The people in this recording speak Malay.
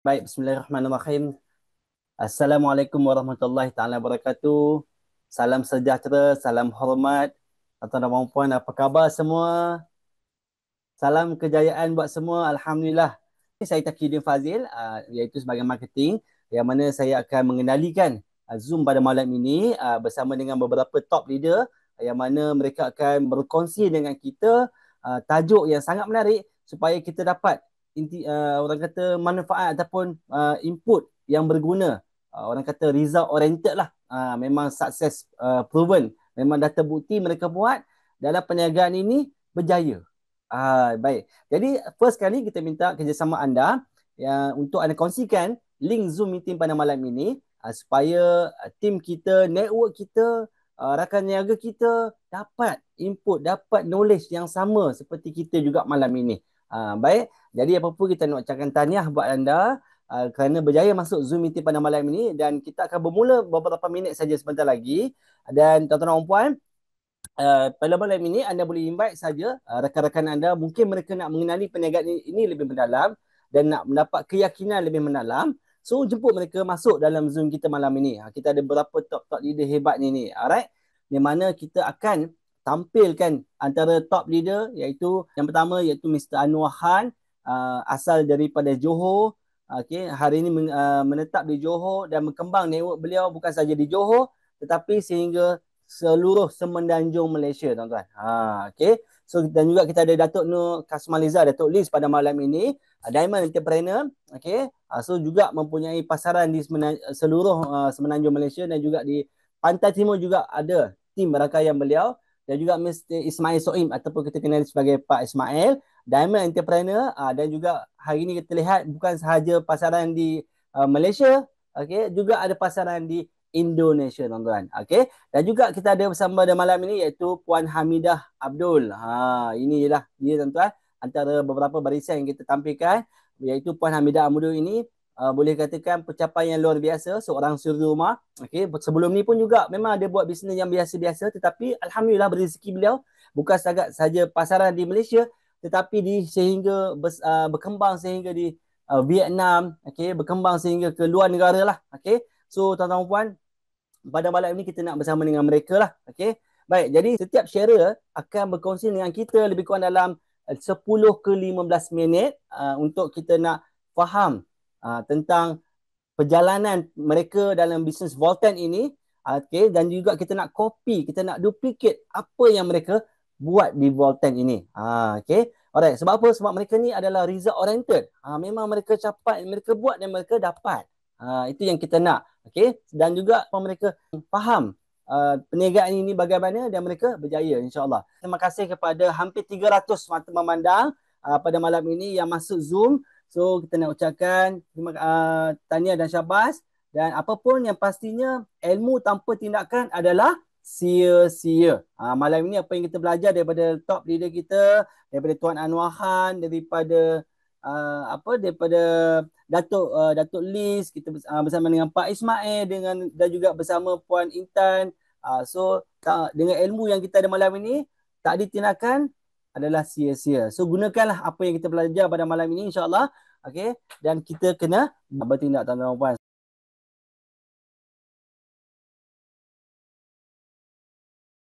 Baik, bismillahirrahmanirrahim. Assalamualaikum warahmatullahi taala wabarakatuh. Salam sejahtera, salam hormat. Tuan-tuan dan puan, apa khabar semua? Salam kejayaan buat semua. Alhamdulillah. Saya Taqiyuddin Fazil, iaitu sebagai marketing, yang mana saya akan mengendalikan Zoom pada malam ini bersama dengan beberapa top leader yang mana mereka akan berkongsi dengan kita tajuk yang sangat menarik supaya kita dapat orang kata manfaat ataupun input yang berguna. Orang kata result oriented lah. Memang sukses proven. Memang dah terbukti mereka buat dalam perniagaan ini berjaya. Baik. Jadi first kali kita minta kerjasama anda untuk anda kongsikan link Zoom meeting pada malam ini supaya tim kita, network kita, rakan niaga kita dapat input, dapat knowledge yang sama seperti kita juga malam ini. Baik. Jadi apa-apa kita nak ucapkan tahniah buat anda kerana berjaya masuk Zoom meeting pada malam ini dan kita akan bermula beberapa minit saja sebentar lagi. Dan tuan-tuan dan puan, pada malam ini anda boleh invite saja rakan-rakan anda, mungkin mereka nak mengenali perniagaan ini lebih mendalam dan nak mendapat keyakinan lebih mendalam. So jemput mereka masuk dalam Zoom kita malam ini. Kita ada beberapa top-top leader hebat ni. Alright. Di mana kita akan tampilkan antara top leader, iaitu yang pertama iaitu Mr. Anwar Khan, asal daripada Johor. Okay, hari ini menetap di Johor dan berkembang network beliau bukan saja di Johor tetapi sehingga seluruh semenanjung Malaysia, tuan-tuan. Okay. So dan juga kita ada Datuk Nur Kasmaliza, Datuk Liz pada malam ini, Diamond Entrepreneur. Okay. So juga mempunyai pasaran di seluruh semenanjung Malaysia dan juga di Pantai Timur juga ada tim rakaian beliau, dan juga Mr. Ismail Soim ataupun kita kenal sebagai Pak Ismail, Diamond Entrepreneur. Dan juga hari ini kita lihat bukan sahaja pasaran di Malaysia, okay, juga ada pasaran di Indonesia, tuan-tuan. Okay. Dan juga kita ada bersama pada malam ini iaitu Puan Hamidah Abdul. Inilah dia, tuan-tuan, antara beberapa barisan yang kita tampilkan, iaitu Puan Hamidah Abdul ini boleh katakan pencapaian yang luar biasa, seorang suri rumah. Okay. Sebelum ni pun juga memang ada buat bisnes yang biasa-biasa, tetapi alhamdulillah rezeki beliau bukan setakat saja pasaran di Malaysia, tetapi sehingga berkembang sehingga di Vietnam, okay, berkembang sehingga ke luar negara lah. Okay. So tuan-tuan puan, pada malam ini kita nak bersama dengan mereka lah. Okay. Baik, jadi setiap sharer akan berkongsi dengan kita lebih kurang dalam 10 ke 15 minit untuk kita nak faham tentang perjalanan mereka dalam bisnes Volten ini. Okay. Dan juga kita nak copy, kita nak duplicate apa yang mereka buat di Volten ini. Okay. Alright, sebab apa? Sebab mereka ni adalah result oriented. Memang mereka capai, mereka buat dan mereka dapat. Itu yang kita nak. Okay. Dan juga mereka faham perniagaan ini bagaimana dan mereka berjaya, insyaAllah. Terima kasih kepada hampir 300 mata memandang pada malam ini yang masuk Zoom. So kita nak ucapkan tahniah dan syabas. Dan apapun yang pastinya, ilmu tanpa tindakan adalah sia-sia. Malam ini apa yang kita belajar daripada top leader kita, daripada Tuan Anwar Khan, daripada daripada Datuk Liz, kita bersama dengan Pak Ismail, dan juga bersama Puan Intan. So dengan ilmu yang kita ada malam ini, tak ditindakan adalah sia-sia. So gunakanlah apa yang kita belajar pada malam ini, insyaAllah. Okay. Dan kita kena bertindak, tuan-tuan dan puan.